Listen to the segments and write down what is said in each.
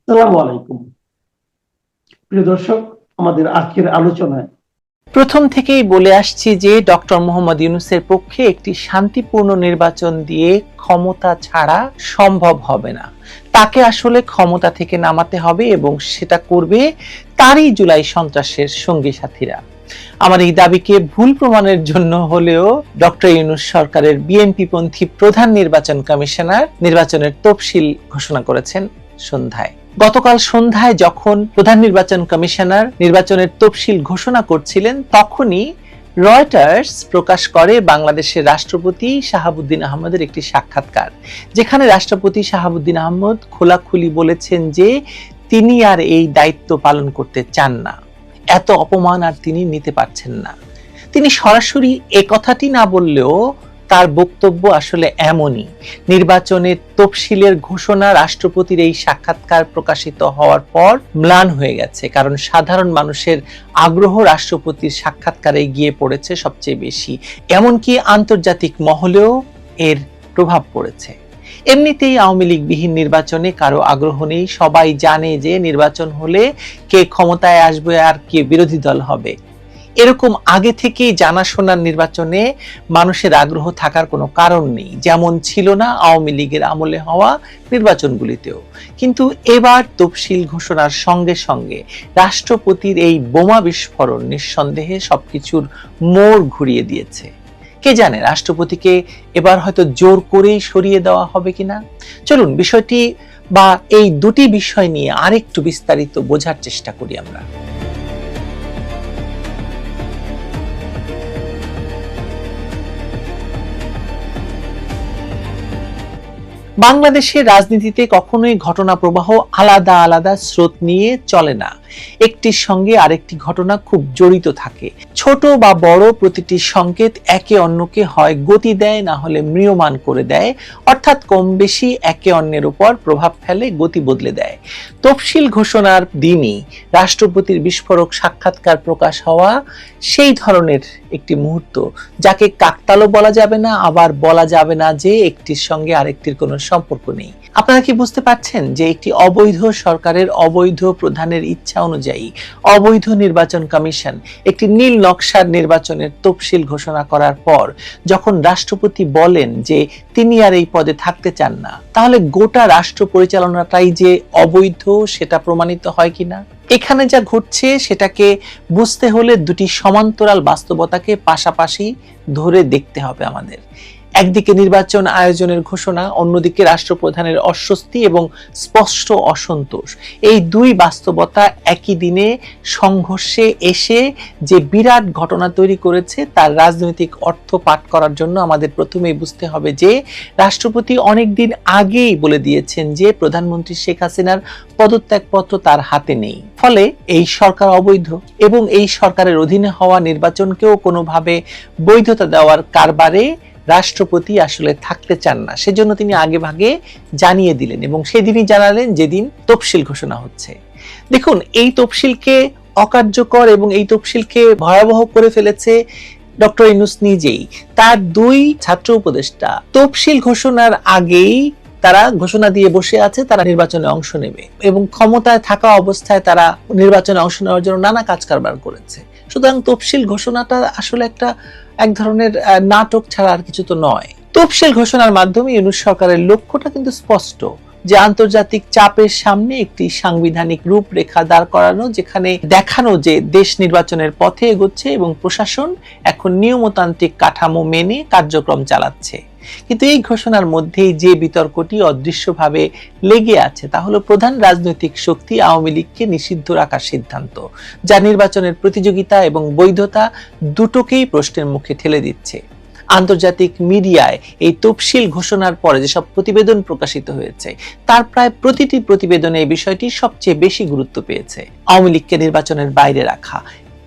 আসসালামু আলাইকুম। প্রিয় দর্শক, আমাদের আজকের আলোচনায় প্রথম থেকেই বলে আসছি যে ডক্টর মোহাম্মদ ইউনূসের পক্ষে একটি শান্তিপূর্ণ নির্বাচন দিয়ে ক্ষমতা ছাড়া সম্ভব হবে না। তাকে আসলে ক্ষমতা থেকে নামাতে হবে এবং সেটা করবে তারই জুলাই সন্ত্রাসের সঙ্গী সাথীরা। আমার এই দাবিকে ভুল প্রমাণের জন্য হলেও ডক্টর ইউনূস সরকারের বিএনপি পন্থী প্রধান নির্বাচন কমিশনার নির্বাচনের তফসিল ঘোষণা করেছেন সন্ধ্যায়। গতকাল সন্ধ্যায় যখন প্রধান নির্বাচন কমিশনার নির্বাচনের তফসিল ঘোষণা করছিলেন, তখনই রয়টার্স প্রকাশ করে বাংলাদেশের রাষ্ট্রপতি শাহাবুদ্দিন আহমদের একটি সাক্ষাৎকার, যেখানে রাষ্ট্রপতি শাহাবুদ্দিন আহমদ খোলাখুলি বলেছেন যে তিনি আর এই দায়িত্ব পালন করতে চান না, এত অপমান আর তিনি নিতে পারছেন না। তিনি সরাসরি এ কথাটি না বললেও তার বক্তব্য আসলে এমনই। নির্বাচনের তফসিলের ঘোষণা রাষ্ট্রপতির এই সাক্ষাৎকার প্রকাশিত হওয়ার পর ম্লান হয়ে গেছে, কারণ সাধারণ মানুষের আগ্রহ রাষ্ট্রপতির সাক্ষাৎকারে গিয়ে পড়েছে সবচেয়ে বেশি। এমনকি আন্তর্জাতিক মহলেও এর প্রভাব পড়েছে। এমনিতেই আওয়ামী লীগ বিহীন নির্বাচনে কারো আগ্রহ নেই। সবাই জানে যে নির্বাচন হলে কে ক্ষমতায় আসবে আর কে বিরোধী দল হবে। এরকম আগে থেকেই জানাশোনার নির্বাচনে মানুষের আগ্রহ থাকার কোনো কারণ নেই, যেমন ছিল না আওয়ামী লীগের আমলে হওয়া নির্বাচনগুলিতেও। কিন্তু এবার তফসিল ঘোষণার সঙ্গে সঙ্গে রাষ্ট্রপতির এই বোমা বিস্ফোরণ নিঃসন্দেহে সবকিছুর মোড় ঘুরিয়ে দিয়েছে। কে জানে রাষ্ট্রপতিকে এবার হয়তো জোর করেই সরিয়ে দেওয়া হবে কিনা। চলুন বিষয়টি বা এই দুটি বিষয় নিয়ে আরেকটু বিস্তারিত বোঝার চেষ্টা করি আমরা। বাংলাদেশের রাজনীতিতে কখনোই ঘটনা প্রবাহ আলাদা আলাদা স্রোত নিয়ে চলে না। একটির সঙ্গে আরেকটি ঘটনা খুব জড়িত থাকে। ছোট বা বড় প্রতিটি সংকেত একে অন্যকে হয় গতি দেয়, না হলে ম্রিয়মান করে দেয়, অর্থাৎ কম বেশি একে অন্যের উপর প্রভাব ফেলে, গতি বদলে দেয়। তফসিল ঘোষণার দিনই রাষ্ট্রপতির বিস্ফোরক সাক্ষাৎকার প্রকাশ হওয়া সেই ধরনের একটি মুহূর্ত, যাকে কাকতালও বলা যাবে না, আবার বলা যাবে না যে একটির সঙ্গে আরেকটির কোনো সম্পর্ক নেই। আপনারা কি বুঝতে পারছেন যে একটি অবৈধ সরকারের অবৈধ প্রধানের ইচ্ছা অনুযায়ী অবৈধ নির্বাচন কমিশন একটি নীল নকশার নির্বাচনের তফসিল ঘোষণা করার পর যখন রাষ্ট্রপতি বলেন যে তিনি আর এই পদে থাকতে চান না, তাহলে গোটা রাষ্ট্র পরিচালনাটাই যে অবৈধ সেটা প্রমাণিত হয় কিনা? এখানে যা ঘটছে সেটাকে বুঝতে হলে দুটি সমান্তরাল বাস্তবতাকে পাশাপাশি ধরে দেখতে হবে আমাদের। একদিকে নির্বাচন আয়োজনের ঘোষণা, অন্যদিকে রাষ্ট্রপ্রধানের অস্বস্তি এবং স্পষ্ট অসন্তোষ। এই দুই বাস্তবতা একই দিনে সংঘর্ষে এসে যে বিরাট ঘটনা তৈরি করেছে তার রাজনৈতিক অর্থ পাঠ করার জন্য আমাদের প্রথমেই বুঝতে হবে যে রাষ্ট্রপতি অনেকদিন আগেই বলে দিয়েছেন যে প্রধানমন্ত্রী শেখ হাসিনার পদত্যাগপত্র তার হাতে নেই। ফলে এই সরকার অবৈধ এবং এই সরকারের অধীনে হওয়া নির্বাচনকেও কোনোভাবে বৈধতা দেওয়ার কারবারে রাষ্ট্রপতি আসলে থাকতে চান না। সেজন্য তিনি আগে ভাগে জানিয়ে দিলেন এবং সেদিনই জানালেন যেদিন তফসিল ঘোষণা হচ্ছে। দেখুন, এই তফসিলকে অকার্যকর এবং এই তফসিলকে ভয়াবহ করে ফেলেছে ডক্টর ইউনূস নিজেই। তার দুই ছাত্র উপদেষ্টা তফসিল ঘোষণার আগেই তারা ঘোষণা দিয়ে বসে আছে তারা নির্বাচনে অংশ নেবে এবং ক্ষমতায় থাকা অবস্থায় তারা নির্বাচনে অংশ নেওয়ার জন্য নানা কাজ কারবার করেছে। সুতরাং তফসিল ঘোষণাটা আসলে এক ধরনের নাটক ছাড়া আর কিছু তো নয়। তফসিল ঘোষণার মাধ্যমে ইউনূস সরকারের লক্ষ্যটা কিন্তু স্পষ্ট, যে আন্তর্জাতিক চাপের সামনে একটি সাংবিধানিক রূপরেখা দাঁড় করানো, যেখানে দেখানো যে দেশ নির্বাচনের পথে এগোচ্ছে এবং প্রশাসন এখন নিয়মতান্ত্রিক কাঠামো মেনে কার্যক্রম চালাচ্ছে। কিন্তু এই ঘোষণার মধ্যেই যে বিতর্কটি অদৃশ্যভাবে লেগে আছে তা হলো প্রধান রাজনৈতিক শক্তি আওয়ামী লীগকে নিষিদ্ধ রাখার সিদ্ধান্ত, যা নির্বাচনের প্রতিযোগিতা এবং বৈধতা দুটোকেই প্রশ্নের মুখে ঠেলে দিচ্ছে। আন্তর্জাতিক মিডিয়ায় এই তফসিল ঘোষণার পরে যেসব প্রতিবেদন প্রকাশিত হয়েছে তার প্রায় প্রতিটি প্রতিবেদনে এই বিষয়টি সবচেয়ে বেশি গুরুত্ব পেয়েছে। আওয়ামী লীগকে নির্বাচনের বাইরে রাখা,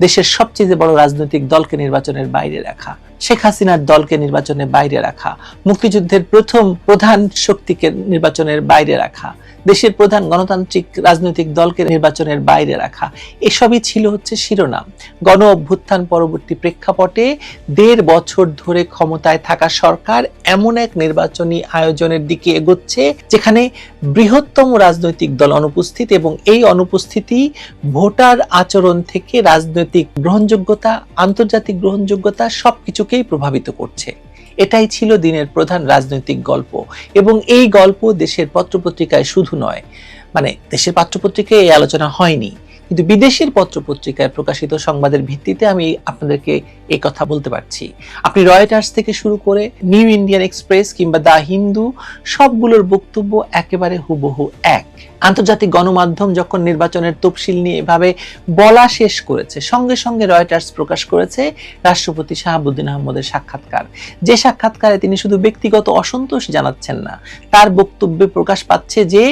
দেশের সবচেয়ে বড় রাজনৈতিক দলকে নির্বাচনের বাইরে রাখা, শেখ হাসিনার দলকে নির্বাচনের বাইরে রাখা, মুক্তিযুদ্ধের প্রথম প্রধান শক্তিকে নির্বাচনের বাইরে রাখা, দেশের প্রধান গণতান্ত্রিক রাজনৈতিক দলকে নির্বাচনের বাইরে রাখা, এসবই ছিল হচ্ছে শিরোনাম। গণ অভ্যুত্থান পরবর্তী প্রেক্ষাপটে 1.5 বছর ধরে ক্ষমতায় থাকা সরকার এমন এক নির্বাচনী আয়োজনের দিকে এগোচ্ছে যেখানে বৃহত্তম রাজনৈতিক দল অনুপস্থিত, এবং এই অনুপস্থিতি ভোটার আচরণ থেকে রাজনৈতিক গ্রহণযোগ্যতা, আন্তর্জাতিক গ্রহণযোগ্যতা সবকিছুকেই প্রভাবিত করছে। এটাই ছিল দিনের প্রধান রাজনৈতিক গল্প, এবং এই গল্প দেশের পত্রপত্রিকায় শুধু নয়, মানে দেশের পত্রপত্রিকায় এই আলোচনা হয়নি, কিন্তু বিদেশের পত্রপত্রিকায় প্রকাশিত সংবাদের ভিত্তিতে আমি আপনাদেরকে এই কথা বলতে পারছি। আপনি রয়টার্স থেকে শুরু করে নিউ ইন্ডিয়ান এক্সপ্রেস কিংবা দ্য হিন্দু, সবগুলোর বক্তব্য একেবারে হুবহু এক। আন্তর্জাতিক গণমাধ্যম যখন নির্বাচনের তফসিল নিয়ে এভাবে বলা শেষ করেছে, সঙ্গে সঙ্গে রয়টার্স প্রকাশ করেছে রাষ্ট্রপতি শাহাবুদ্দিন আহমদের সাক্ষাৎকার, যে সাক্ষাৎকারে তিনি শুধু ব্যক্তিগত অসন্তোষ জানাচ্ছেন না, তার বক্তব্যে প্রকাশ পাচ্ছে যে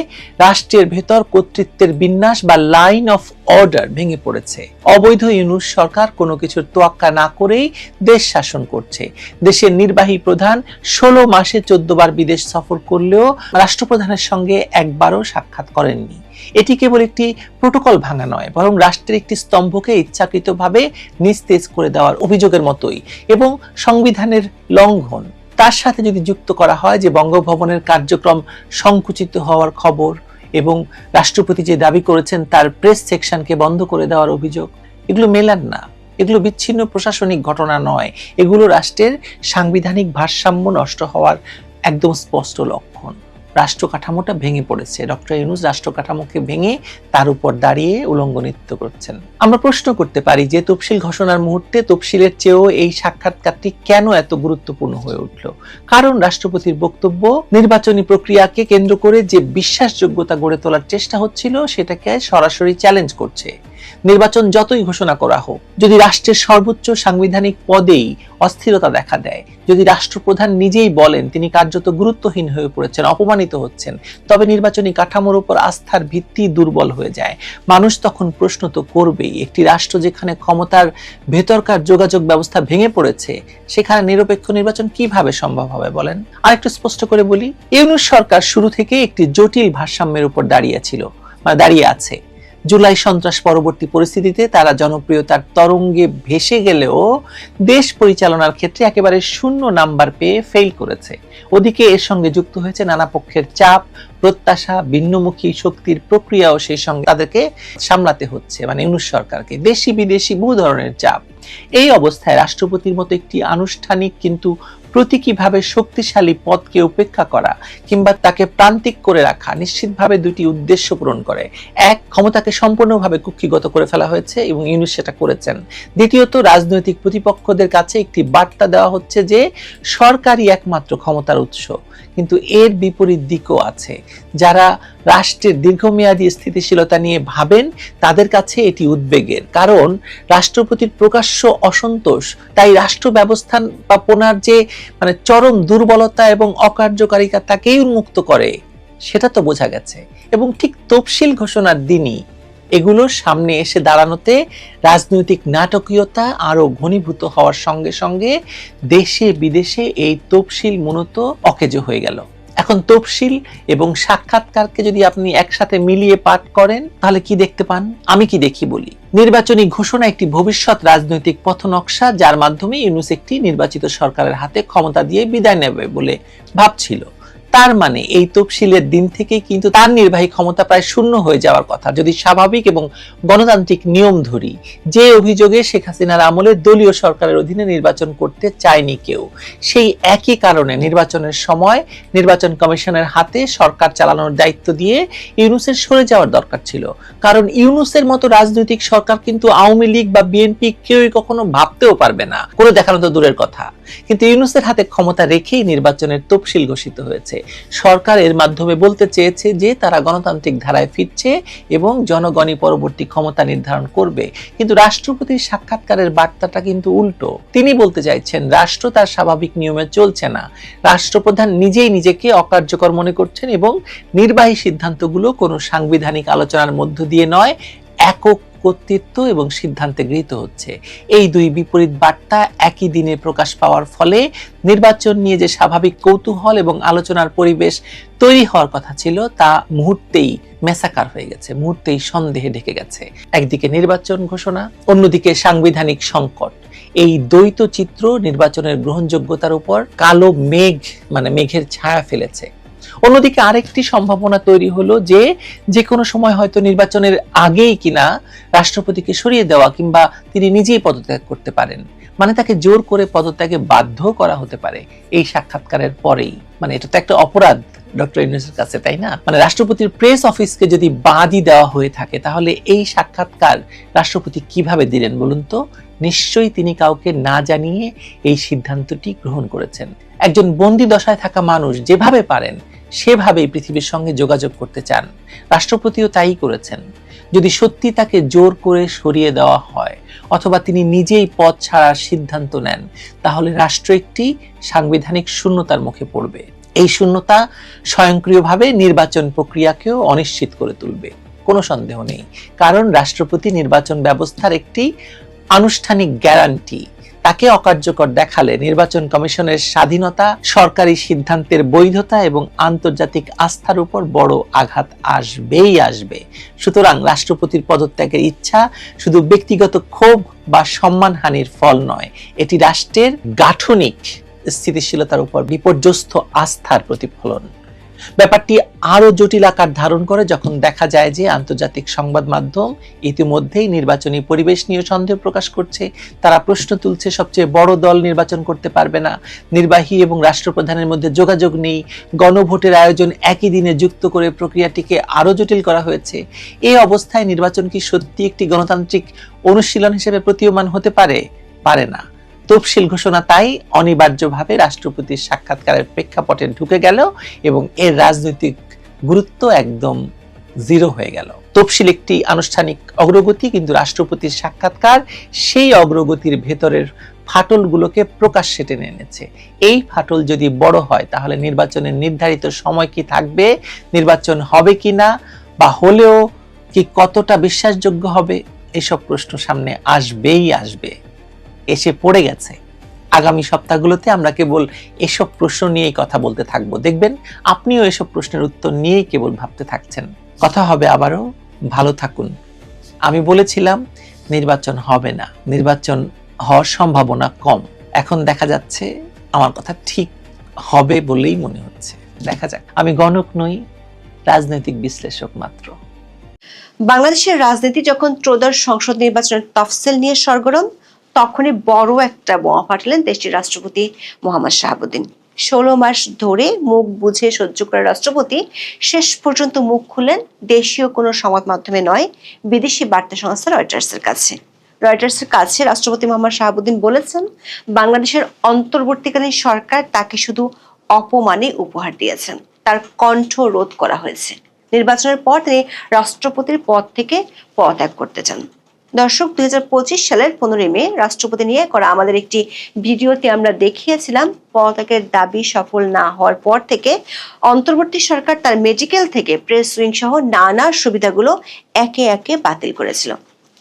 রাষ্ট্রের ভেতর কর্তৃত্বের বিন্যাস বা লাইন অফ অর্ডার ভেঙে পড়েছে। অবৈধ ইউনূস সরকার কোনো কিছুর তোয়াক্কা না করেই দেশ শাসন করছে। দেশের নির্বাহী প্রধান 16 মাসে 14 বার বিদেশ সফর করলেও রাষ্ট্রপ্রধানের সঙ্গে একবারও সাক্ষাৎ করেননি। এটি কেবল একটি প্রোটোকল ভাঙা নয়, বরং রাষ্ট্রের একটি স্তম্ভকে ইচ্ছাকৃতভাবে নিস্তেজ করে দেওয়ার অভিযোগের মতোই, এবং সংবিধানের লঙ্ঘন। তার সাথে যদি যুক্ত করা হয় যে বঙ্গভবনের কার্যক্রম সংকুচিত হওয়ার খবর এবং রাষ্ট্রপতি যে দাবি করেছেন তার প্রেস সেকশনকে বন্ধ করে দেওয়ার অভিযোগ, এগুলো মেলান না, এগুলো বিচ্ছিন্ন প্রশাসনিক ঘটনা নয়, এগুলো রাষ্ট্রের সাংবিধানিক ভারসাম্য নষ্ট হওয়ার একদম স্পষ্ট লক্ষণ। রাষ্ট্র কাঠামোটা ভেঙে পড়েছে, ডক্টর ইউনূস রাষ্ট্র কাঠামোকে ভেঙে তার উপর দাঁড়িয়ে উলঙ্গ নৃত্য করছেন। আমরা প্রশ্ন করতে পারি যে তফসিল ঘোষণার মুহূর্তে তফসিলের চেয়েও এই সাক্ষাৎকারটি কেন এত গুরুত্বপূর্ণ হয়ে উঠল? কারণ রাষ্ট্রপতির বক্তব্য নির্বাচনী প্রক্রিয়াকে কেন্দ্র করে যে বিশ্বাসযোগ্যতা গড়ে তোলার চেষ্টা হচ্ছিল সেটাকে সরাসরি চ্যালেঞ্জ করছে। নির্বাচন যতই ঘোষণা করা হোক, যদি রাষ্ট্রের সর্বোচ্চ সাংবিধানিক পদেই অস্থিরতা দেখা দেয়, যদি রাষ্ট্রপ্রধান নিজেই বলেন তিনি কার্যত গুরুত্বহীন হয়ে পড়েছেন, অপমানিত হচ্ছেন, তবে নির্বাচনী কাঠামোর উপর আস্থার ভিত্তি দুর্বল হয়ে যায়। মানুষ তখন প্রশ্ন তো করবেই, একটি রাষ্ট্র যেখানে ক্ষমতার ভেতরকার যোগাযোগ ব্যবস্থা ভেঙে পড়েছে, সেখানে নিরপেক্ষ নির্বাচন কিভাবে সম্ভব হবে বলেন? আরেকটু স্পষ্ট করে বলি, ইউনূস সরকার শুরু থেকে একটি জটিল ভারসাম্যের উপর দাঁড়িয়ে আছে। জুলাই সন্ত্রাস পরবর্তী পরিস্থিতিতে তারা জনপ্রিয়তার তরঙ্গে ভেসে গেলেও দেশ পরিচালনার ক্ষেত্রে একেবারে 0 নাম্বার পেয়ে ফেল করেছে। ওদিকে এর সঙ্গে যুক্ত হয়েছে নানা পক্ষের চাপ, প্রত্যাশা, ভিন্নমুখী শক্তির প্রক্রিয়াও সেই সঙ্গে তাদেরকে সামলাতে হচ্ছে, মানে ইউনূস সরকারকে, দেশি বিদেশি বহু ধরনের চাপ। এই অবস্থায় রাষ্ট্রপতির মতো একটি আনুষ্ঠানিক কিন্তু প্রতীকীভাবে শক্তিশালী পদকে উপেক্ষা করা কিংবা তাকে প্রান্তিক করে রাখা নিশ্চিতভাবে দুটি উদ্দেশ্য পূরণ করে। এক, ক্ষমতাকে সম্পূর্ণভাবে কুক্ষিগত করে ফেলা হয়েছে এবং ইউনূস সেটা করেছেন। দ্বিতীয়ত, রাজনৈতিক প্রতিপক্ষদের কাছে একটি বার্তা দেওয়া হচ্ছে যে সরকারই একমাত্র ক্ষমতার উৎস। কিন্তু এর বিপরীত দিকও আছে। যারা রাষ্ট্রের দীর্ঘমেয়াদী স্থিতিশীলতা নিয়ে ভাবেন তাদের কাছে এটি উদ্বেগের, কারণ রাষ্ট্রপতির প্রকাশ্য অসন্তোষ তাই রাষ্ট্র ব্যবস্থাপনার যে চরম দুর্বলতা এবং অকার্যকারিতা তাকেই উন্মুক্ত করে, সেটা তো বোঝা গেছে। এবং ঠিক তফসিল ঘোষণার দিনই এগুলোর সামনে এসে দাঁড়ানোতে রাজনৈতিক নাটকীয়তা আরো ঘনীভূত হওয়ার সঙ্গে সঙ্গে দেশে বিদেশে এই তফসিল মূলত অকেজো হয়ে গেল। এখন তফসিল এবং সাক্ষাৎকারকে যদি আপনি একসাথে মিলিয়ে পাঠ করেন তাহলে কি দেখতে পান? আমি কি দেখি বলি। নির্বাচনী ঘোষণা একটি ভবিষ্যৎ রাজনৈতিক পথনকশা, যার মাধ্যমে ইউনূস একটি নির্বাচিত সরকারের হাতে ক্ষমতা দিয়ে বিদায় নেবে বলে ভাবছিল। তার মানে এই তফসিলের দিন থেকেই কিন্তু তার নির্বাহী ক্ষমতা প্রায় শূন্য হয়ে যাওয়ার কথা, যদি স্বাভাবিক এবং গণতান্ত্রিক নিয়ম ধরি। যে অভিযোগে শেখ হাসিনার আমলে দলীয় সরকারের অধীনে নির্বাচন করতে চায়নি কেউ, সেই একই কারণে নির্বাচনের সময় নির্বাচন কমিশনের হাতে সরকার চালানোর দায়িত্ব দিয়ে ইউনূসের সরে যাওয়ার দরকার ছিল। কারণ ইউনূসের মতো রাজনৈতিক সরকার কিন্তু আওয়ামী লীগ বা বিএনপি কেউই কখনো ভাবতেও পারবে না, করে দেখানো তো দূরের কথা। কিন্তু ইউনূসের হাতে ক্ষমতা রেখেই নির্বাচনের তফসিল ঘোষিত হয়েছে। সরকার এর মাধ্যমে বলতে চেয়েছে যে তারা গণতান্ত্রিক ধারায় ফিরছে এবং জনগণই পরবর্তী ক্ষমতা নির্ধারণ করবে। কিন্তু রাষ্ট্রপতির সাক্ষাৎকারের বার্তাটা কিন্তু উল্টো। তিনি বলতে চাইছেন রাষ্ট্র তার স্বাভাবিক নিয়মে চলছে না, রাষ্ট্রপ্রধান নিজেই নিজেকে অকার্যকর মনে করছেন এবং নির্বাহী সিদ্ধান্তগুলো কোনো সাংবিধানিক আলোচনার মধ্য দিয়ে নয়, একক কর্তৃত্ব এবং সিদ্ধান্তে গৃহীত হচ্ছে। এই দুই বিপরীত বার্তা একই দিনে প্রকাশ পাওয়ার ফলে নির্বাচন নিয়ে যে স্বাভাবিক কৌতূহল এবং আলোচনার পরিবেশ তৈরি হওয়ার কথা ছিল তা মুহূর্তেই মেসাকার হয়ে গেছে, মুহূর্তেই সন্দেহে ঢেকে গেছে। একদিকে নির্বাচন ঘোষণা, অন্যদিকে সাংবিধানিক সংকট। এই দ্বৈত চিত্র নির্বাচনের গ্রহণযোগ্যতার উপর কালো মেঘ মানে মেঘের ছায়া ফেলেছে। অন্যদিকে আরেকটি সম্ভাবনা তৈরি হলো যে যে কোনো সময় হয়তো নির্বাচনের আগেই কিনা রাষ্ট্রপতিকে সরিয়ে দেওয়া কিংবা তিনি নিজেই পদত্যাগ করতে পারেন, মানে তাকে জোর করে পদত্যাগে বাধ্য করা হতে পারে এই সাক্ষাৎকারের পরেই। মানে এটা তো একটা অপরাধ ডক্টর ইউনূসের কাছে, তাই না? মানে রাষ্ট্রপতির প্রেস অফিসকে যদি বাদই দেওয়া হয়ে থাকে তাহলে এই সাক্ষাৎকার রাষ্ট্রপতি কিভাবে দিলেন বলুন তো? নিশ্চয়ই তিনি কাউকে না জানিয়ে এই সিদ্ধান্তটি গ্রহণ করেছেন। একজন বন্দী দশায় থাকা মানুষ যেভাবে পারেন সেভাবেই পৃথিবীর সঙ্গে যোগাযোগ করতে চান, রাষ্ট্রপতিও তাই করেছেন। যদি সত্যি তাকে জোর করে সরিয়ে দেওয়া হয় অথবা তিনি নিজেই পদ ছাড়ার সিদ্ধান্ত নেন তাহলে রাষ্ট্র একটি সাংবিধানিক শূন্যতার মুখে পড়বে। এই শূন্যতা স্বয়ংক্রিয়ভাবে নির্বাচন প্রক্রিয়াকেও অনিশ্চিত করে তুলবে, কোনো সন্দেহ নেই। কারণ রাষ্ট্রপতি নির্বাচন ব্যবস্থার একটি আনুষ্ঠানিক গ্যারান্টি। তাকে অকার্যকর দেখালে নির্বাচন কমিশনের স্বাধীনতা, সরকারি সিদ্ধান্তের বৈধতা এবং আন্তর্জাতিক আস্থার উপর বড় আঘাত আসবেই আসবে। সুতরাং রাষ্ট্রপতির পদত্যাগের ইচ্ছা শুধু ব্যক্তিগত ক্ষোভ বা সম্মানহানির ফল নয়, এটি রাষ্ট্রের গাঠনিক স্থিতিশীলতার উপর বিপর্যস্ত আস্থার প্রতিফলন। ব্যাপারটি আরো জটিল আকার ধারণ করে যখন দেখা যায় যে আন্তর্জাতিক সংবাদ মাধ্যম ইতিমধ্যেই নির্বাচনী পরিবেশ নিয়ে সন্দেহ প্রকাশ করছে। তারা প্রশ্ন তুলছে সবচেয়ে বড় দল নির্বাচন করতে পারবে না, নির্বাহী এবং রাষ্ট্রপ্রধানের মধ্যে যোগাযোগ নেই, গণভোটের আয়োজন একই দিনে যুক্ত করে প্রক্রিয়াটিকে আরো জটিল করা হয়েছে। এই অবস্থায় নির্বাচন কি সত্যি একটি গণতান্ত্রিক অনুশীলন হিসেবে প্রতীয়মান হতে পারে? পারে না। তফসিল ঘোষণা তাই অনিবার্যভাবে রাষ্ট্রপতির সাক্ষাৎকারের প্রেক্ষাপটে ঢুকে গেল এবং এর রাজনৈতিক গুরুত্ব একদম জিরো হয়ে গেল। তফসিল একটি আনুষ্ঠানিক অগ্রগতি, কিন্তু রাষ্ট্রপতির সাক্ষাৎকার সেই অগ্রগতির ভেতরের ফাটলগুলোকে প্রকাশ্যে টেনে এনেছে। এই ফাটল যদি বড় হয় তাহলে নির্বাচনের নির্ধারিত সময় কি থাকবে, নির্বাচন হবে কিনা, বা হলেও কি কতটা বিশ্বাসযোগ্য হবে, এসব প্রশ্ন সামনে আসবেই আসবে, এসে পড়ে গেছে। আগামী সপ্তাহগুলোতে আমরা কেবল এসব প্রশ্ন নিয়েই কথা বলতে থাকবো। দেখবেন আপনিও এসব প্রশ্নের উত্তর নিয়েই কেবল ভাবতে থাকছেন। কথা হবে আবারও, ভালো থাকুন। আমি বলেছিলাম নির্বাচন হবে না, নির্বাচন হওয়ার সম্ভাবনা কম। এখন দেখা যাচ্ছে আমার কথা ঠিক হবে বলেই মনে হচ্ছে। দেখা যাক। আমি গণক নই, রাজনৈতিক বিশ্লেষক মাত্র। বাংলাদেশের রাজনীতি যখন ত্রয়োদশ সংসদ নির্বাচনের তফসিল নিয়ে সরগরম, তখনই বড় একটা বোমা ফাটালেন দেশটির রাষ্ট্রপতি মোহাম্মদ শাহাবুদ্দিন। 16 মাস ধরে মুখ বুঝে সহ্য করা রাষ্ট্রপতি শেষ পর্যন্ত মুখ খুললেন দেশীয় কোনো সংবাদ মাধ্যমে নয়, বিদেশি বার্তা সংস্থা রয়টার্সের কাছে। রয়টার্সের কাছে রাষ্ট্রপতি মোহাম্মদ শাহাবুদ্দিন বলেছেন, বাংলাদেশের অন্তর্বর্তীকালীন সরকার তাকে শুধু অপমানে উপহার দিয়েছেন, তার কণ্ঠ রোধ করা হয়েছে। নির্বাচনের পর তিনি রাষ্ট্রপতির পদ থেকে পদত্যাগ করতে চান। দর্শক, 2025 সালের 15 মে রাষ্ট্রপতি নিয়ে করা আমাদের একটি ভিডিওতে আমরা দেখিয়েছিলাম পদত্যাগের দাবি সফল না হওয়ার পর থেকে অন্তর্বর্তী সরকার তার মেডিকেল থেকে প্রেস উইং সহ নানা সুবিধাগুলো একে একে বাতিল করেছিল।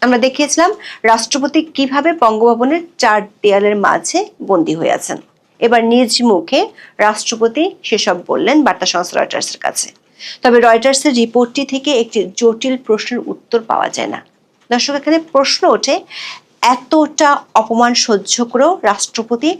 আমরা দেখিয়েছিলাম রাষ্ট্রপতি কিভাবে বঙ্গভবনের 4 দেয়ালের মাঝে বন্দী হয়ে আছেন। এবার নিজ মুখে রাষ্ট্রপতি সেসব বললেন বার্তা সংস্থা রয়টার্সের কাছে। তবে রয়টার্সের রিপোর্টটি থেকে একটি জটিল প্রশ্নের উত্তর পাওয়া যায় না। দর্শক, এখানে প্রশ্ন ওঠে, এতটা অপমান সহ্য করেও রাষ্ট্রপতি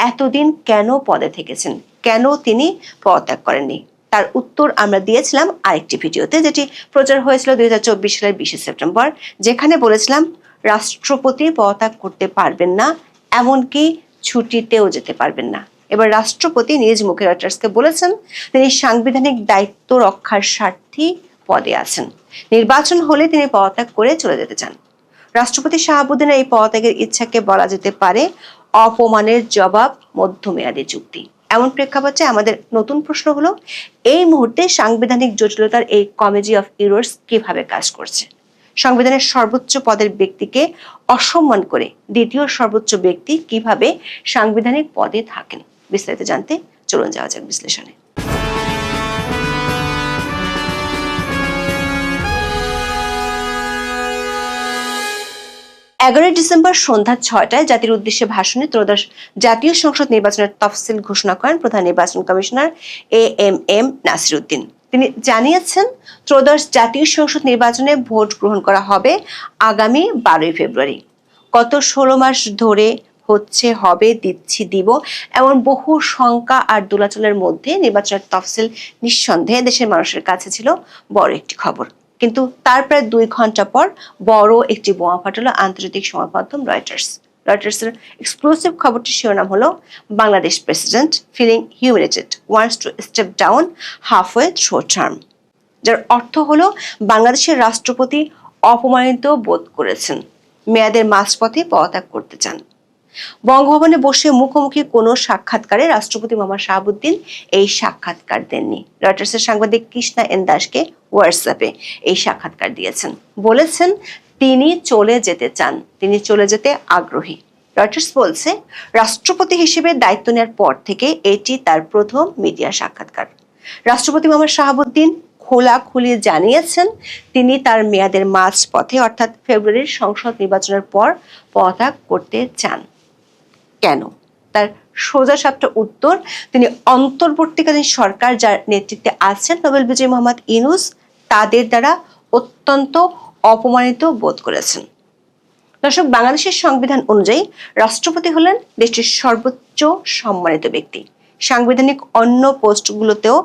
এতদিন কেন পদে থেকেছেন, কেন তিনি পদত্যাগ করেননি? তার উত্তর আমরা দিয়েছিলাম আরেকটি ভিডিওতে, যেটি প্রচার হয়েছিল 2024 সালের 20 সেপ্টেম্বর, যেখানে বলেছিলাম রাষ্ট্রপতি পদত্যাগ করতে পারবেন না, এমনকি ছুটিতেও যেতে পারবেন না। এবার রাষ্ট্রপতি নিজ মুখে রয়টার্সকে বলেছেন তিনি সাংবিধানিক দায়িত্ব রক্ষার স্বার্থে পদে আছেন, নির্বাচন হলে তিনি পদত্যাগ করে চলে যেতে চান। রাষ্ট্রপতি শাহাবুদ্দিনের এই পদত্যাগের ইচ্ছাকে বলা যেতে পারে অপমানের জবাব, মধ্যমেয়াদী চুক্তি। এমন প্রেক্ষাপটে আমাদের নতুন প্রশ্ন হলো, এই মুহূর্তে সাংবিধানিক জটিলতার এই কমেডি অফ ইরর্স কিভাবে কাজ করছে? সংবিধানের সর্বোচ্চ পদের ব্যক্তিকে অসম্মান করে দ্বিতীয় সর্বোচ্চ ব্যক্তি কিভাবে সাংবিধানিক পদে থাকেন? বিস্তারিত জানতে চলুন যাওয়া যাক বিশ্লেষণে। 11 ডিসেম্বর সন্ধ্যা 6টায় জাতির উদ্দেশ্যে ভাষণে ত্রয়োদশ জাতীয় সংসদ নির্বাচনের তফসিল ঘোষণা করেন প্রধান নির্বাচন কমিশনার এএমএম নাসির উদ্দিন। তিনি জানিয়েছেন, ত্রয়োদশ জাতীয় সংসদ নির্বাচনে ভোট গ্রহণ করা হবে আগামী 12 ফেব্রুয়ারি। গত 16 মাস ধরে হচ্ছে, হবে, দিচ্ছি, দিব এমন বহু শঙ্কা আর দোলাচলের মধ্যে নির্বাচনের তফসিল নিঃসন্দেহে দেশের মানুষের কাছে ছিল বড় একটি খবর। কিন্তু তার প্রায় 2 ঘন্টা পর বড় একটি বোমা ফাটালো আন্তর্জাতিক সংবাদ মাধ্যম রয়টার্সের এক্সক্লুসিভ খবরটির শিরোনাম হলো, Bangladesh president feeling humiliated wants to step down halfway through term. যার অর্থ হলো, বাংলাদেশের রাষ্ট্রপতি অপমানিত বোধ করেছেন, মেয়াদের মাঝপথে পদত্যাগ করতে চান। বঙ্গভবনে বসে মুখোমুখি কোনো সাক্ষাৎকারে রাষ্ট্রপতি মোহাম্মদ শাহাবুদ্দিন এই সাক্ষাৎকার দেননি। রয়টার্সের সাংবাদিক কৃষ্ণা এন দাসকে হোয়াটসঅ্যাপে এই সাক্ষাৎকার দিয়েছেন, বলেছেন তিনি চলে যেতে চান, তিনি চলে যেতে আগ্রহী। রয়টার্স বলছে, রাষ্ট্রপতি হিসেবে দায়িত্ব নেওয়ার পর থেকে এটি তার প্রথম মিডিয়া সাক্ষাৎকার। রাষ্ট্রপতি মোহাম্মদ শাহাবুদ্দিন খোলাখুলি জানিয়েছেন, তিনি তার মেয়াদের মাঝপথে অর্থাৎ ফেব্রুয়ারির সংসদ নির্বাচনের পর পদত্যাগ করতে চান। কেন? তার সোজা সাপটা উত্তর, তিনি অন্তর্বর্তীকালীন সরকার যার নেতৃত্বে আছেন নোবেল বিজয়ী মোহাম্মদ ইউনূস, তাদের দ্বারা অত্যন্ত অপমানিত বোধ করেছেন। দর্শক, বাংলাদেশের সংবিধান অনুযায়ী রাষ্ট্রপতি হলেন দেশটির সর্বোচ্চ সম্মানিত ব্যক্তি। সাংবিধানিক অন্য পোস্টগুলোতেও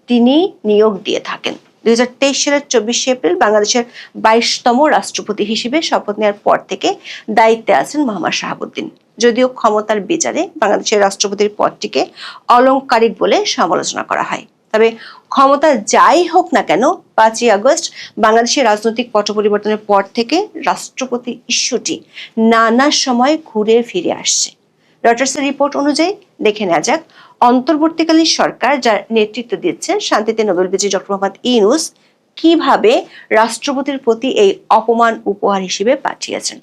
তিনি নিয়োগ দিয়ে থাকেন। 2023 সালের 24 এপ্রিল বাংলাদেশের 22তম রাষ্ট্রপতি হিসেবে শপথ নেওয়ার পর থেকে দায়িত্বে আছেন মোহাম্মদ শাহাবুদ্দিন। যদিও ক্ষমতার বিচারে বাংলাদেশের রাষ্ট্রপতির পদটিকে অলংকারিক বলে সমালোচনা করা হয়, তবে ক্ষমতা যাই হোক না কেন, 5ই আগস্ট বাংলাদেশের রাজনৈতিক পট পরিবর্তনের পর থেকে রাষ্ট্রপতি ইস্যুটি নানা সময় ঘুরে ফিরে আসছে। রয়টার্সের রিপোর্ট অনুযায়ী দেখে নেওয়া যাক, অন্তর্বর্তীকালীন সরকার যার নেতৃত্ব দিচ্ছেন শান্তিতে নোবেল বিজয়ী ডক্টর মোহাম্মদ ইউনূস কিভাবে রাষ্ট্রপতির প্রতি এই অপমান উপহার হিসেবে পাঠিয়েছেন।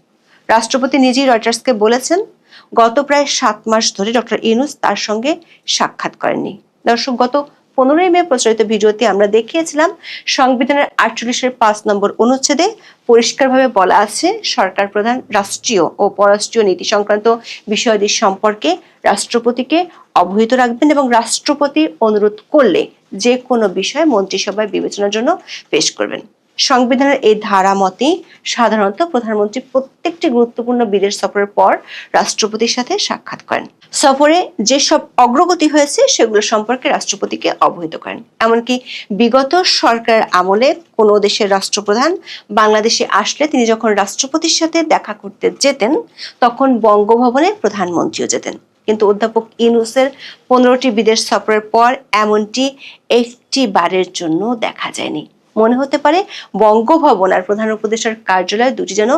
রাষ্ট্রপতি নিজেই রয়টার্সকে বলেছেন, গত প্রায় 7 মাস ধরে ডক্টর ইউনূস তার সঙ্গে সাক্ষাৎ করেননি। দর্শক, গত 15 মে প্রচারিত ভিডিওতে আমরা দেখিয়েছিলাম, সংবিধানের 48-এর 5 নম্বর অনুচ্ছেদে পরিষ্কারভাবে বলা আছে, সরকার প্রধান রাষ্ট্রীয় ও পররাষ্ট্রীয় নীতি সংক্রান্ত বিষয়াদি সম্পর্কে রাষ্ট্রপতিকে অবহিত রাখবেন এবং রাষ্ট্রপতি অনুরোধ করলে যে কোনো বিষয় মন্ত্রিসভায় বিবেচনার জন্য পেশ করবেন। সংবিধানের এই ধারা মতে সাধারণত প্রধানমন্ত্রী প্রত্যেকটি গুরুত্বপূর্ণ বিদেশ সফরের পর রাষ্ট্রপতির সাথে সাক্ষাৎ করেন। সফরে যেসব অগ্রগতি হয়েছে সেগুলো সম্পর্কে রাষ্ট্রপতিকে অবহিত করেন। এমনকি বিগত সরকারের আমলে কোনো দেশের রাষ্ট্রপ্রধান বাংলাদেশে আসলে তিনি যখন রাষ্ট্রপতির সাথে দেখা করতে যেতেন, তখন বঙ্গভবনে প্রধানমন্ত্রীও যেতেন। কিন্তু অধ্যাপক ইউনূসের 15টি বিদেশ সফরের পর এমনটি একটি বারের জন্য দেখা যায়নি। মনে হতে পারে বঙ্গভবন আর প্রধান উপদেষ্টার কার্যালয় দুটি যেন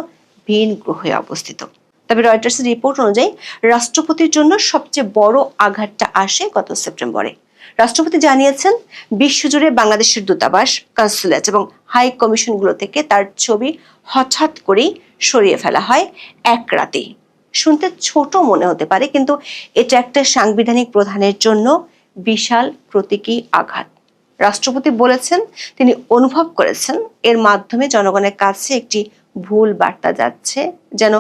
ভিন গ্রহে অবস্থিত। তবে রয়টার্সের রিপোর্ট অনুযায়ী রাষ্ট্রপতির জন্য সবচেয়ে বড় আঘাতটা আসে গত সেপ্টেম্বরে। রাষ্ট্রপতি জানিয়েছেন, বিশ্বজুড়ে বাংলাদেশের দূতাবাস, কনসুলেট এবং হাই কমিশনগুলো থেকে তার ছবি হঠাৎ করেই সরিয়ে ফেলা হয় এক রাতেই। শুনতে ছোট মনে হতে পারে, কিন্তু এটা একটা সাংবিধানিক প্রধানের জন্য বিশাল প্রতীকী আঘাত। রাষ্ট্রপতি বলেছেন, তিনি অনুভব করেছেন এর মাধ্যমে জনগণের কাছে একটি ভুল বার্তা যাচ্ছে, যেন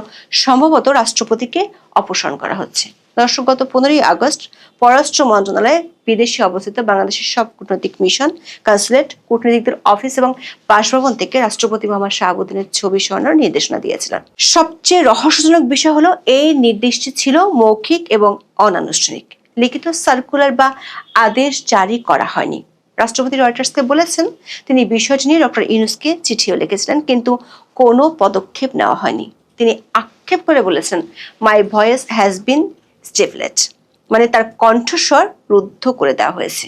সম্ভবত রাষ্ট্রপতিকে অপসারণ করা হচ্ছে। দর্শক, গত 15ই আগস্ট পররাষ্ট্র মন্ত্রণালয়ে বিদেশে অবস্থিত বাংলাদেশের সব কূটনৈতিক মিশন, কনসুলেট, কূটনীতিকদের অফিস এবং বাসভবন থেকে রাষ্ট্রপতি মোহাম্মদ শাহাবুদ্দিনের ছবি সরানোর নির্দেশনা দিয়েছিলেন। সবচেয়ে রহস্যজনক বিষয় হলো, এই নির্দেশটি ছিল মৌখিক এবং অনানুষ্ঠানিক। লিখিত সার্কুলার বা আদেশ জারি করা হয়নি। রাষ্ট্রপতি রয়টার্সকে বলেছেন, তিনি বিষয়টি নিয়ে ডক্টর ইউনূসকে চিঠিও লিখেছিলেন, কিন্তু কোনো পদক্ষেপ নেওয়া হয়নি। তিনি আক্ষেপ করে বলেছেন, মাই ভয়েস হ্যাজ বিন স্টেফলেড, মানে তার কণ্ঠস্বর রুদ্ধ করে দেওয়া হয়েছে।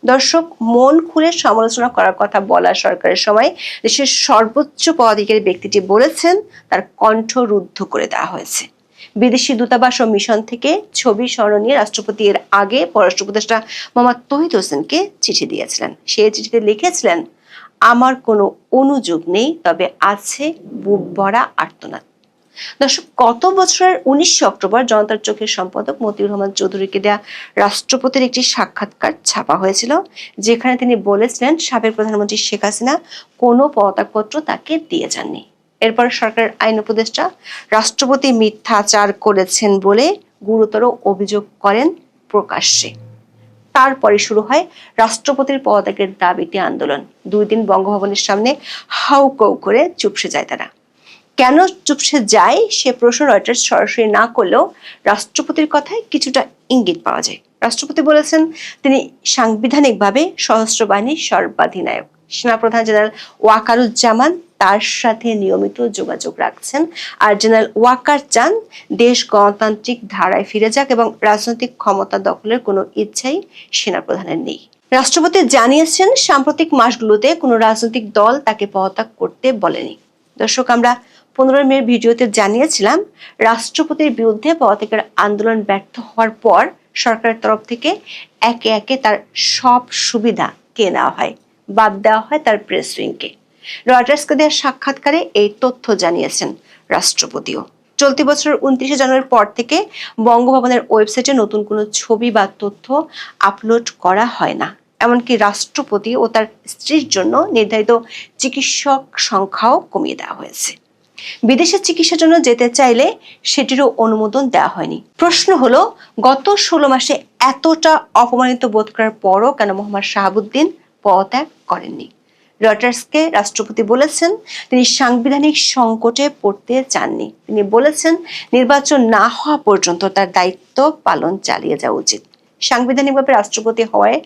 দর্শক, মন খুলে সমালোচনা করার কথা বলা সরকারের সময় দেশের সর্বোচ্চ পদাধিকারী ব্যক্তিটি বলেছেন তার কণ্ঠ রুদ্ধ করে দেওয়া হয়েছে। বিদেশি দূতাবাস ও মিশন থেকে ছবি সরানো নিয়ে রাষ্ট্রপতি এর আগে পররাষ্ট্র উপদেষ্টা মোহাম্মদ তৌহিদ হোসেনকে চিঠি দিয়েছিলেন। সেই চিঠিতে লিখেছিলেন, আমার কোনো অনুযোগ নেই, তবে আছে বুক ভরা আর্তনাদ। দর্শক, গত বছরের 19 অক্টোবর জনতার চোখের সম্পাদক মতিউর রহমান চৌধুরীকে দেয়া রাষ্ট্রপতির একটি সাক্ষাৎকার ছাপা হয়েছিল, যেখানে তিনি বলেছিলেন সাবেক প্রধানমন্ত্রী শেখ হাসিনা কোনো পদত্যাগপত্র তাকে দিয়ে যাননি। এরপর সরকারের আইন উপদেষ্টা রাষ্ট্রপতি মিথ্যাচার করেছেন বলে গুরুতর অভিযোগ করেন প্রকাশ্যে। তারপরে শুরু হয় রাষ্ট্রপতির পদত্যাগের দাবিতে আন্দোলন। 2 দিন বঙ্গভবনের সামনে হাউকাউ করে চুপসে যায় তারা। কেন চুপসে যায় সে প্রশ্ন রয়টার্স সরাসরি না করলেও রাষ্ট্রপতির কথায় কিছুটা ইঙ্গিত পাওয়া যায়। রাষ্ট্রপতি বলেছেন তিনি সাংবিধানিকভাবে সশস্ত্র বাহিনীর সর্বাধিনায়ক। সেনাপ্রধান জেনারেল ওয়াকারুজ্জামান তার সাথে নিয়মিত যোগাযোগ রাখছেন, আর জেনারেল ওয়াকার চান দেশ গণতান্ত্রিক ধারায় ফিরে যাক এবং রাজনৈতিক ক্ষমতা দখলের কোনো ইচ্ছাই সেনাপ্রধানের নেই। রাষ্ট্রপতি জানিয়েছেন সাম্প্রতিক মাসগুলোতে কোনো রাজনৈতিক দল তাকে পদত্যাগ করতে বলেনি। দর্শক, আমরা 15 মের ভিডিওতে জানিয়েছিলাম রাষ্ট্রপতির বিরুদ্ধে পদত্যাগের আন্দোলন ব্যর্থ হওয়ার পর সরকারের তরফ থেকে একে একে তার সব সুবিধা কেড়ে নেওয়া হয়, বাদ দেওয়া হয় তার প্রেস উইংকে। রয়টার্সকে দেওয়া সাক্ষাৎকারে এই তথ্য জানিয়েছেন রাষ্ট্রপতিও। চলতি বছরের 29 জানুয়ারির পর থেকে বঙ্গভবনের ওয়েবসাইটে নতুন কোনো ছবি বা তথ্য আপলোড করা হয় না। এমনকি রাষ্ট্রপতি ও তার স্ত্রীর জন্য নির্ধারিত চিকিৎসক সংখ্যাও কমিয়ে দেওয়া হয়েছে। বিদেশে চিকিৎসার জন্য যেতে চাইলে সেটিরও অনুমোদন দেওয়া হয়নি। প্রশ্ন হলো, গত 16 মাসে এতটা অপমানিত বোধ করার পরও কেন মোহাম্মদ শাহাবুদ্দিন পদত্যাগ করেননি? রয়টার্সকে রাষ্ট্রপতি বলেছেন তিনি সাংবিধানিক সংকটে পড়তে চাননি। তিনি বলেছেন নির্বাচন না হওয়া পর্যন্ত তার দায়িত্ব পালন চালিয়ে যাওয়া উচিত। সাংবিধানিকভাবে রাষ্ট্রপতি হওয়ায়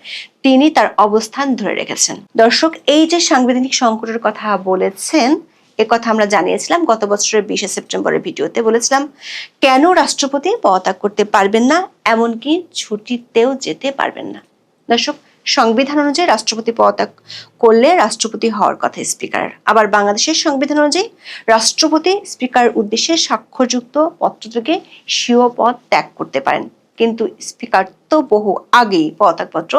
তিনি তার অবস্থান ধরে রেখেছেন। দর্শক, এই যে সাংবিধানিক সংকটের কথা বলেছেন, এ কথা আমরা জানিয়েছিলাম গত বছরের 20 সেপ্টেম্বরের ভিডিওতে। বলেছিলাম কেন রাষ্ট্রপতি পদত্যাগ করতে পারবেন না, এমনকি ছুটিতেও যেতে পারবেন না। দর্শক, সংবিধান অনুযায়ী রাষ্ট্রপতি পদত্যাগ করলে রাষ্ট্রপতি হওয়ার কথা স্পিকার। আবার বাংলাদেশের সংবিধান অনুযায়ী রাষ্ট্রপতি স্পিকারের উদ্দেশ্যে স্বাক্ষরযুক্ত পত্র থেকে স্বীয় পদ ত্যাগ করতে পারেন, কিন্তু স্পিকার তো বহু আগেই পদত্যাগপত্র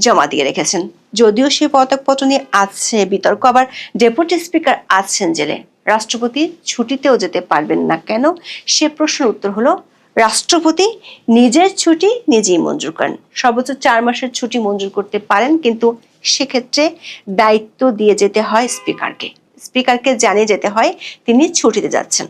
জমা দিয়ে রেখেছেন। যদিও সেই পদত্যাগপত্র নিয়ে আছে বিতর্ক, আবার ডেপুটি স্পিকার আছেন জেলে। রাষ্ট্রপতি ছুটিতেও যেতে পারবেন না কেন, সে প্রশ্নের উত্তর হলো রাষ্ট্রপতি নিজের ছুটি নিজেই মঞ্জুর করেন। সর্বোচ্চ 4 মাসের ছুটি মঞ্জুর করতে পারেন, কিন্তু সেক্ষেত্রে দায়িত্ব দিয়ে যেতে হয় স্পিকারকে। স্পিকারকে জানিয়ে যেতে হয় তিনি ছুটিতে যাচ্ছেন।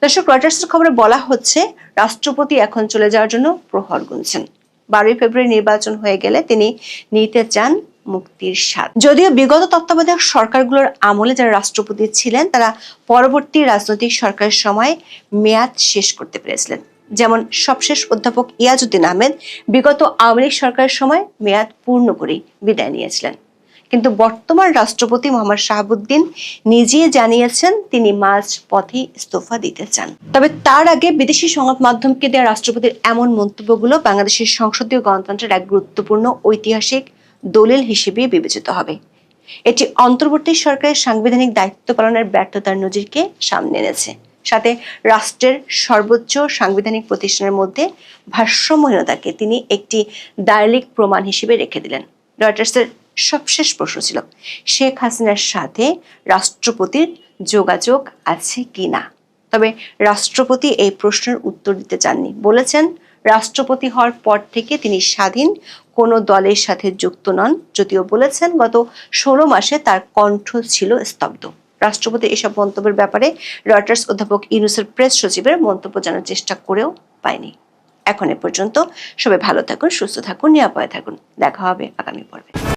দর্শক, রয়টার্সের খবরে বলা হচ্ছে রাষ্ট্রপতি এখন চলে যাওয়ার জন্য প্রহর গুনছেন। 12 ফেব্রুয়ারি নির্বাচন হয়ে গেলে তিনি নিতে চান মুক্তির স্বাদ। যদিও বিগত তত্ত্বাবধায়ক সরকারগুলোর আমলে যারা রাষ্ট্রপতি ছিলেন তারা পরবর্তী রাজনৈতিক সরকারের সময় মেয়াদ শেষ করতে পেরেছিলেন। যেমন সবশেষ অধ্যাপক ইয়াজউদ্দিন আহমেদ বিগত আওয়ামী লীগ সরকারের সময় মেয়াদ পূর্ণ করে বিদায় নিয়েছিলেন। কিন্তু বর্তমান রাষ্ট্রপতি মোহাম্মদ শাহাবুদ্দিন নিজেই জানিয়েছেন তিনি মাঝ পথে ইস্তফা দিতে চান। তবে তার আগে বিদেশি সংবাদ মাধ্যমকে দেওয়া রাষ্ট্রপতির এমন মন্তব্যগুলো বাংলাদেশের সংসদীয় গণতন্ত্রের এক গুরুত্বপূর্ণ ঐতিহাসিক দলিল হিসেবে বিবেচিত হবে। এটি অন্তর্বর্তী সরকারের সাংবিধানিক দায়িত্ব পালনের ব্যর্থতার নজিরকে সামনে এনেছে, সাথে রাষ্ট্রের সর্বোচ্চ সাংবিধানিক প্রতিষ্ঠানের মধ্যে ভারসাম্যহীনতাকে তিনি একটি দায়িক প্রমাণ হিসেবে রেখে দিলেন। রয়টার্সের সবশেষ প্রশ্ন ছিল শেখ হাসিনার সাথে রাষ্ট্রপতির যোগাযোগ আছে কিনা। তবে রাষ্ট্রপতি এই প্রশ্নের উত্তর দিতে চাননি। বলেছেন রাষ্ট্রপতি হওয়ার পর থেকে তিনি স্বাধীন কোনো দলের সাথে যুক্ত নন, যদিও বলেছেন গত 16 মাসে তার কণ্ঠ ছিল স্তব্ধ। রাষ্ট্রপতি এসব মন্তব্যের ব্যাপারে রয়টার্স অধ্যাপক ইউনূসের প্রেস সচিবের মন্তব্য জানার চেষ্টা করেও পায়নি। এখন এ পর্যন্ত। সবাই ভালো থাকুন, সুস্থ থাকুন, নিরাপদে থাকুন। দেখা হবে আগামী পর্বে।